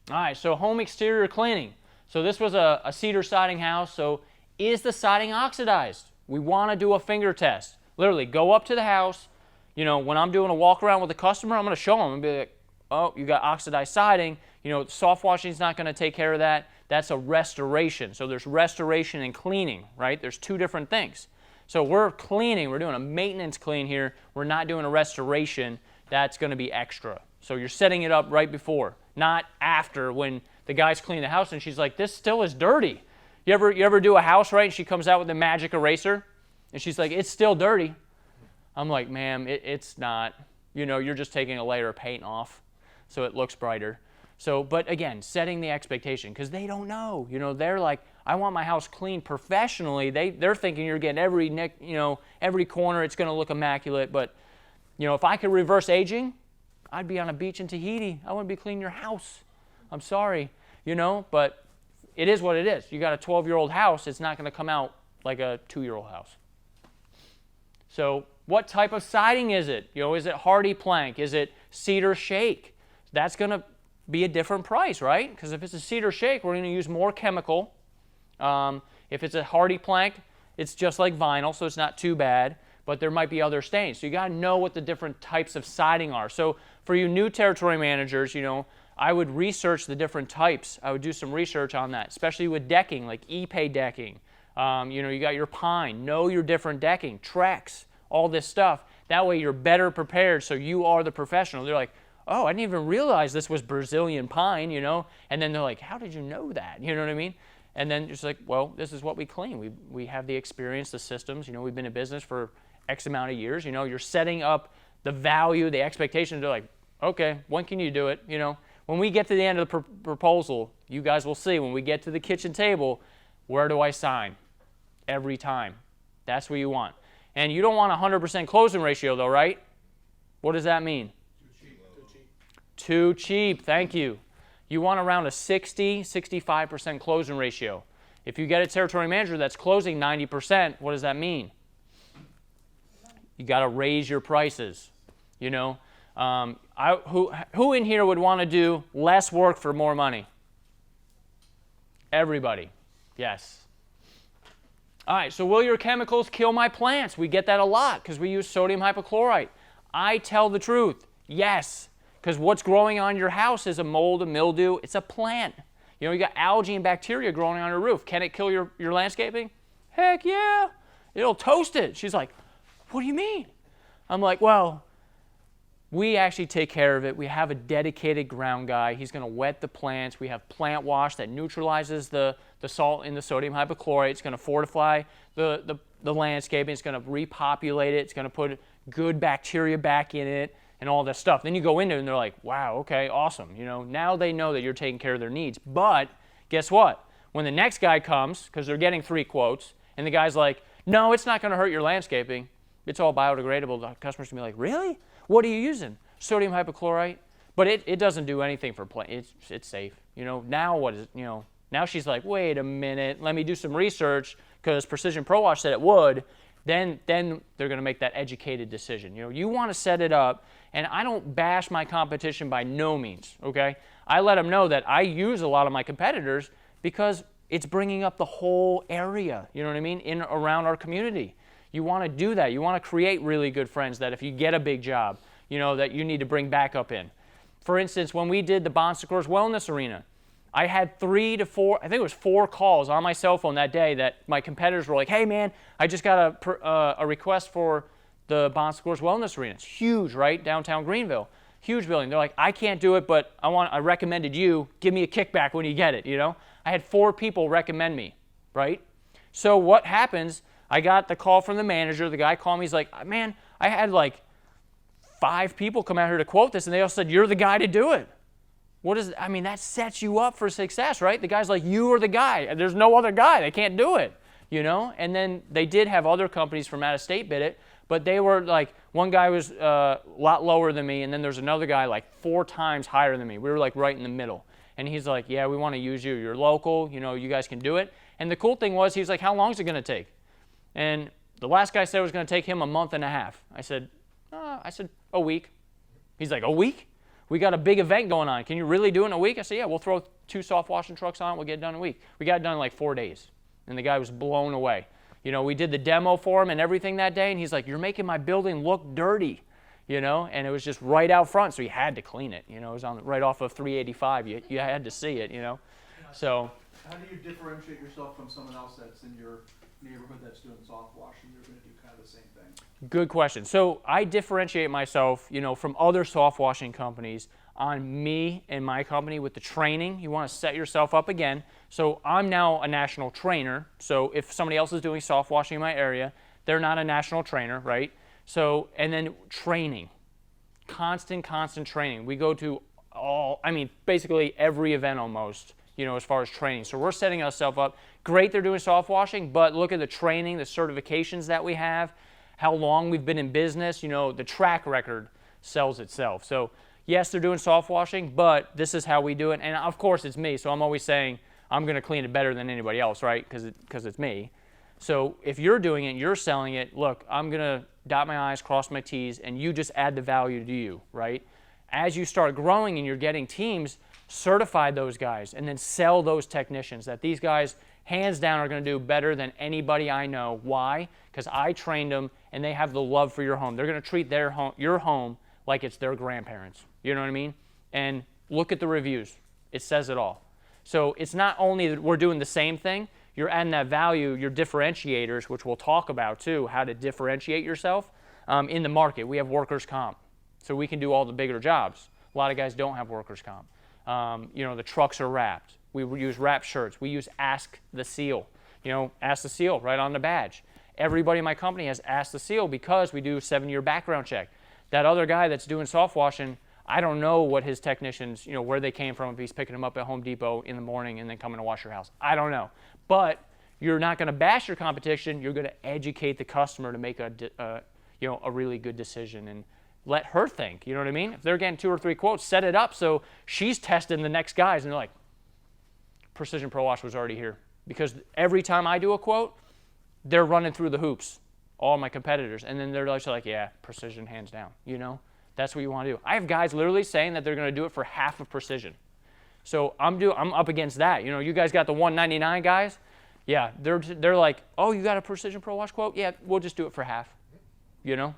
All right, so home exterior cleaning. So this was a cedar siding house. So is the siding oxidized? We want to do a finger test. Literally, go up to the house. You know, when I'm doing a walk around with a customer, I'm going to show them and be like, oh, you got oxidized siding. You know, soft washing is not going to take care of that. That's a restoration. So there's restoration and cleaning, right? There's two different things. So we're cleaning. We're doing a maintenance clean here. We're not doing a restoration. That's going to be extra. So you're setting it up right before, not after when the guy's cleaning the house and she's like, this still is dirty. You ever do a house, right? And she comes out with a magic eraser and she's like, it's still dirty. I'm like, ma'am, it's not. You know, you're just taking a layer of paint off so it looks brighter. So, but again, setting the expectation because they don't know. You know, they're like, I want my house cleaned professionally. They're thinking you're getting every nick, you know, every corner. It's going to look immaculate. But, you know, if I could reverse aging, I'd be on a beach in Tahiti. I wouldn't be cleaning your house. I'm sorry, you know, but it is what it is. You got a 12-year-old house. It's not going to come out like a 2-year-old house. So what type of siding is it? You know, is it hardy plank? Is it cedar shake? That's going to be a different price, right? Because if it's a cedar shake, we're going to use more chemical. If it's a hardy plank, it's just like vinyl, so it's not too bad, but there might be other stains. So you got to know what the different types of siding are. So for you new territory managers, you know, I would research the different types. I would do some research on that, especially with decking, like Ipe decking. You know, you got your pine. Know your different decking, Trex, all this stuff. That way you're better prepared so you are the professional. They're like, oh, I didn't even realize this was Brazilian pine, you know? And then they're like, how did you know that? You know what I mean? And then it's like, well, this is what we clean. We have the experience, the systems. You know, we've been in business for X amount of years. You know, you're setting up the value, the expectations. They're like, okay, when can you do it? You know, when we get to the end of the proposal, you guys will see when we get to the kitchen table, where do I sign? Every time. That's what you want. And you don't want a 100% closing ratio though, right? What does that mean? Too cheap, thank you. You want around a 60-65% closing ratio. If you get a territory manager that's closing 90%, what does that mean? You got to raise your prices. You know, who in here would want to do less work for more money? Everybody, yes. All right, so will your chemicals kill my plants? We get that a lot because we use sodium hypochlorite. I tell the truth, yes. Because what's growing on your house is a mold, a mildew. It's a plant. You know, you got algae and bacteria growing on your roof. Can it kill your landscaping? Heck yeah. It'll toast it. She's like, what do you mean? I'm like, well, we actually take care of it. We have a dedicated ground guy. He's going to wet the plants. We have plant wash that neutralizes the salt in the sodium hypochlorite. It's going to fortify the landscaping. It's going to repopulate it. It's going to put good bacteria back in it. And all that stuff. Then you go into it and they're like, wow, okay, awesome. You know, now they know that you're taking care of their needs. But guess what? When the next guy comes, because they're getting 3 quotes, and the guy's like, no, it's not going to hurt your landscaping. It's all biodegradable. The customer's going to be like, really? What are you using? Sodium hypochlorite? But it doesn't do anything for plants. It's safe. You know, now what is, you know, now she's like, wait a minute, let me do some research because Precision Pro Wash said it would. Then they're going to make that educated decision. You know, you want to set it up, and I don't bash my competition by no means, okay? I let them know that I use a lot of my competitors because it's bringing up the whole area, you know what I mean, in around our community. You want to do that. You want to create really good friends that if you get a big job, you know, that you need to bring backup in. For instance, when we did the Bon Secours Wellness Arena, I had 3 to 4, I think it was 4 calls on my cell phone that day that my competitors were like, hey man, I just got a request for the Bon Secours Wellness Arena. It's huge, right? Downtown Greenville. Huge building. They're like, I can't do it, but I recommended you. Give me a kickback when you get it, you know? I had 4 people recommend me, right? So what happens, I got the call from the manager. The guy called me. He's like, man, I had like 5 people come out here to quote this, and they all said, you're the guy to do it. I mean, that sets you up for success, right? The guy's like, you are the guy. There's no other guy. They can't do it, you know? And then they did have other companies from out of state bid it, but they were like, one guy was a lot lower than me, and then there's another guy like 4 times higher than me. We were like right in the middle. And he's like, yeah, we want to use you. You're local. You know, you guys can do it. And the cool thing was, he was like, how long is it going to take? And the last guy said it was going to take him a month and a half. I said, a week. He's like, a week? we got a big event going on. Can you really do it in a week? I said, yeah, we'll throw 2 soft washing trucks on it. We'll get it done in a week. We got it done in like 4 days. And the guy was blown away. You know, we did the demo for him and everything that day, and he's like, you're making my building look dirty, you know, and it was just right out front, so he had to clean it. You know, it was on right off of 385. You had to see it, you know. So how do you differentiate yourself from someone else that's in your neighborhood that's doing soft washing? You're going to do kind of the same thing. Good question. So I differentiate myself, you know, from other soft washing companies on me and my company with the training. You want to set yourself up again. So I'm now a national trainer. So if somebody else is doing soft washing in my area, they're not a national trainer, right? So, and then training, constant training. We go to basically every event almost, you know, as far as training. So we're setting ourselves up. Great they're doing soft washing, but look at the training, the certifications that we have, how long we've been in business, you know, the track record sells itself. So yes, they're doing soft washing, but this is how we do it. And of course it's me, so I'm always saying I'm going to clean it better than anybody else, right? Because it's me. So if you're doing it, you're selling it, look, I'm going to dot my I's, cross my T's, and you just add the value to you, right? As you start growing and you're getting teams, certify those guys and then sell those technicians that these guys hands down are going to do better than anybody I know. Why? Because I trained them and they have the love for your home. They're going to treat their home, your home like it's their grandparents. You know what I mean? And look at the reviews. It says it all. So it's not only that we're doing the same thing, you're adding that value, your differentiators, which we'll talk about too, how to differentiate yourself in the market. We have workers' comp, so we can do all the bigger jobs. A lot of guys don't have workers' comp. You know, the trucks are wrapped. We use wrap shirts. We use Ask the Seal. You know, Ask the Seal right on the badge. Everybody in my company has Ask the Seal because we do a 7-year background check. That other guy that's doing soft washing, I don't know what his technicians, you know, where they came from, if he's picking them up at Home Depot in the morning and then coming to wash your house. I don't know. But you're not going to bash your competition. You're going to educate the customer to make a really good decision and let her think. You know what I mean? If they're getting 2 or 3 quotes, set it up so she's testing the next guys and they're like, Precision Pro Wash was already here. Because every time I do a quote, they're running through the hoops, all my competitors, and then they're just like, yeah, Precision hands down, you know? That's what you want to do. I have guys literally saying that they're going to do it for half of Precision. So I'm up against that. You know, you guys got the $199 guys. Yeah, they're like, oh, you got a Precision Pro Wash quote? Yeah, we'll just do it for half. You know,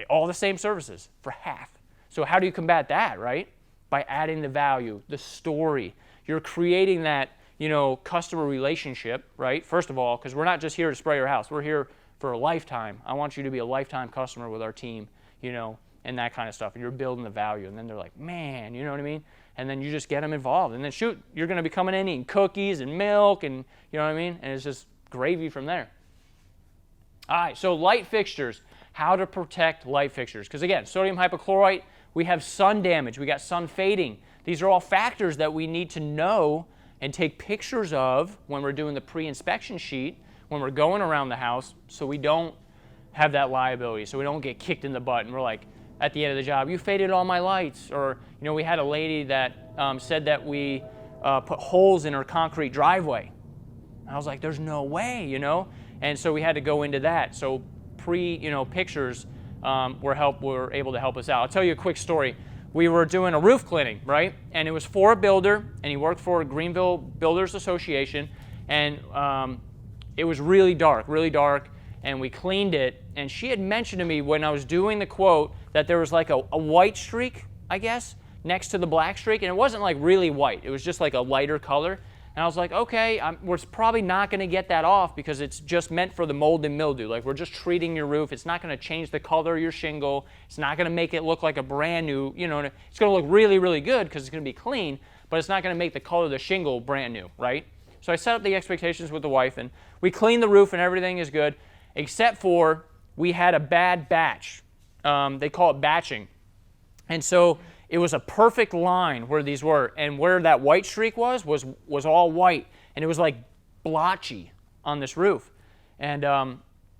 all the same services for half. So how do you combat that, right? By adding the value, the story. You're creating that, you know, customer relationship, right? First of all, because we're not just here to spray your house. We're here for a lifetime. I want you to be a lifetime customer with our team, you know, and that kind of stuff. And you're building the value. And then they're like, man, you know what I mean? And then you just get them involved. And then shoot, you're going to be coming in eating cookies and milk and, you know what I mean? And it's just gravy from there. All right, so light fixtures. How to protect light fixtures. Because again, sodium hypochlorite, we have sun damage. We got sun fading. These are all factors that we need to know and take pictures of when we're doing the pre-inspection sheet, when we're going around the house, so we don't have that liability, so we don't get kicked in the butt and we're like, at the end of the job, you faded all my lights. Or, you know, we had a lady that said that we put holes in her concrete driveway. And I was like, there's no way, you know? And so we had to go into that. So pictures were able to help us out. I'll tell you a quick story. We were doing a roof cleaning, right? And it was for a builder, and he worked for Greenville Builders Association. And it was really dark, and we cleaned it. And she had mentioned to me when I was doing the quote that there was like a white streak, I guess, next to the black streak. And it wasn't like really white. It was just like a lighter color. And I was like, okay, we're probably not going to get that off because it's just meant for the mold and mildew. Like, we're just treating your roof. It's not going to change the color of your shingle. It's not going to make it look like a brand new, you know, it's going to look really, really good because it's going to be clean, but it's not going to make the color of the shingle brand new, right? So I set up the expectations with the wife, and we cleaned the roof, and everything is good, except for we had a bad batch. They call it batching. And so it was a perfect line where these were, and where that white streak was all white, and it was like blotchy on this roof. And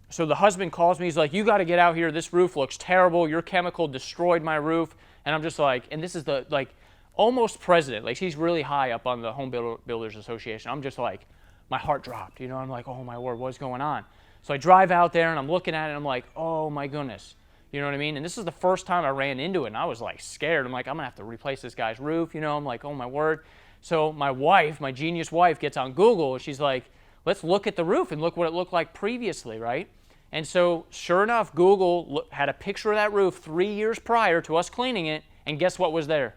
so the husband calls me, he's like, you got to get out here, this roof looks terrible, your chemical destroyed my roof. And I'm just like, and this is the, like, almost president, like, he's really high up on the Home Builders Association. I'm just like, my heart dropped, you know, I'm like, oh my word, what's going on? So I drive out there and I'm looking at it and I'm like, oh my goodness. You know what I mean? And this is the first time I ran into it, and I was like scared. I'm like, I'm gonna have to replace this guy's roof. You know, I'm like, oh my word. So my wife, my genius wife, gets on Google, and she's like, let's look at the roof and look what it looked like previously, right? And so sure enough, Google had a picture of that roof 3 years prior to us cleaning it, and guess what was there?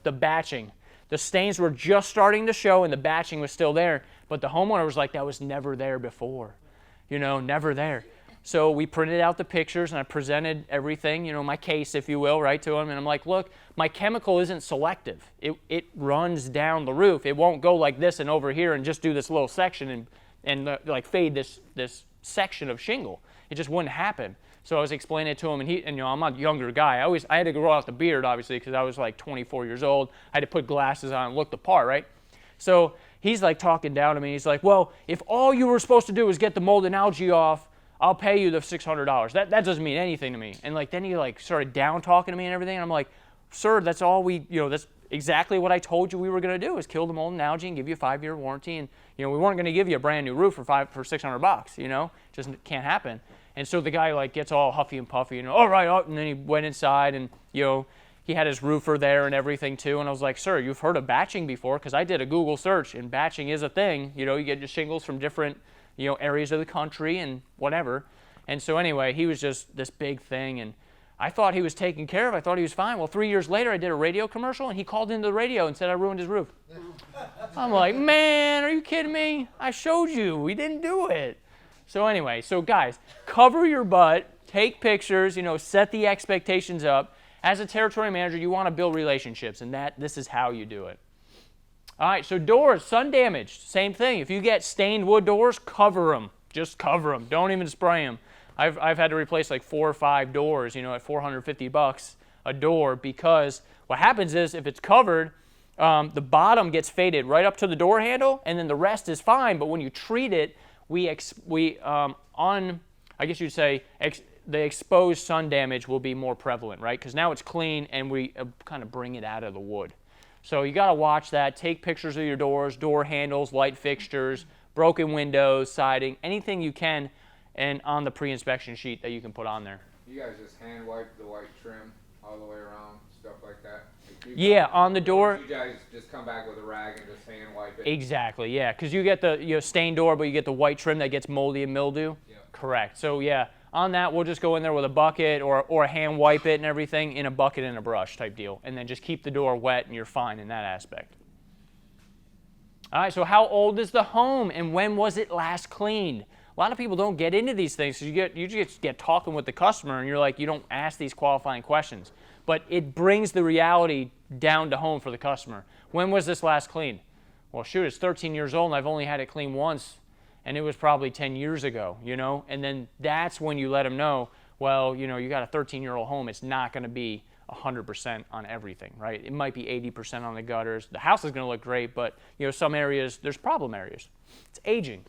The batching. The stains were just starting to show, and the batching was still there, but the homeowner was like, that was never there before. You know, never there. So we printed out the pictures, and I presented everything, you know, my case, if you will, right, to him. And I'm like, look, my chemical isn't selective. It runs down the roof. It won't go like this and over here and just do this little section and like fade this section of shingle. It just wouldn't happen. So I was explaining it to him, and you know, I'm a younger guy. I had to grow out the beard, obviously, because I was like 24 years old. I had to put glasses on and look the part, right? So he's like talking down to me. He's like, well, if all you were supposed to do is get the mold and algae off, I'll pay you the $600. That doesn't mean anything to me. And like then he like started down talking to me and everything. And I'm like, sir, that's all that's exactly what I told you we were going to do is kill the mold and algae and give you a 5-year warranty. And you know, we weren't going to give you a brand new roof for $600. You know, just can't happen. And so the guy like gets all huffy and puffy and all right, and then he went inside and you know he had his roofer there and everything too. And I was like, sir, you've heard of batching before? Because I did a Google search and batching is a thing. You know, you get your shingles from different areas of the country and whatever. And so anyway, he was just this big thing, and I thought he was taken care of. I thought he was fine. Well, 3 years later, I did a radio commercial, and he called into the radio and said I ruined his roof. I'm like, man, are you kidding me? I showed you. We didn't do it. So anyway, so guys, cover your butt, take pictures, set the expectations up. As a territory manager, you want to build relationships, and this is how you do it. All right, so doors, sun damaged, same thing. If you get stained wood doors, cover them. Just cover them. Don't even spray them. I've had to replace like 4 or 5 doors, at $450 a door, because what happens is if it's covered, the bottom gets faded right up to the door handle, and then the rest is fine. But when you treat it, I guess you'd say the exposed sun damage will be more prevalent, right? Because now it's clean, and we kind of bring it out of the wood. So you got to watch that. Take pictures of your doors, door handles, light fixtures, broken windows, siding, anything you can, and on the pre-inspection sheet that you can put on there. You guys just hand wipe the white trim all the way around, stuff like that? Yeah, on the door. You guys just come back with a rag and just hand wipe it? Exactly, yeah, because you get the stained door, but you get the white trim that gets moldy and mildew. Yeah. Correct. So yeah, on that we'll just go in there with a bucket or hand wipe it and everything in a bucket and a brush type deal, and then just keep the door wet and you're fine in that aspect. All right, so how old is the home and when was it last cleaned? A lot of people don't get into these things, so you just get talking with the customer and you're like, you don't ask these qualifying questions. But it brings the reality down to home for the customer. When was this last cleaned? Well, shoot, it's 13 years old and I've only had it cleaned once, and it was probably 10 years ago, and then that's when you let them know, well, you got a 13-year-old home, it's not going to be 100% on everything, right? It might be 80% on the gutters. The house is going to look great, but some areas, there's problem areas. It's aging.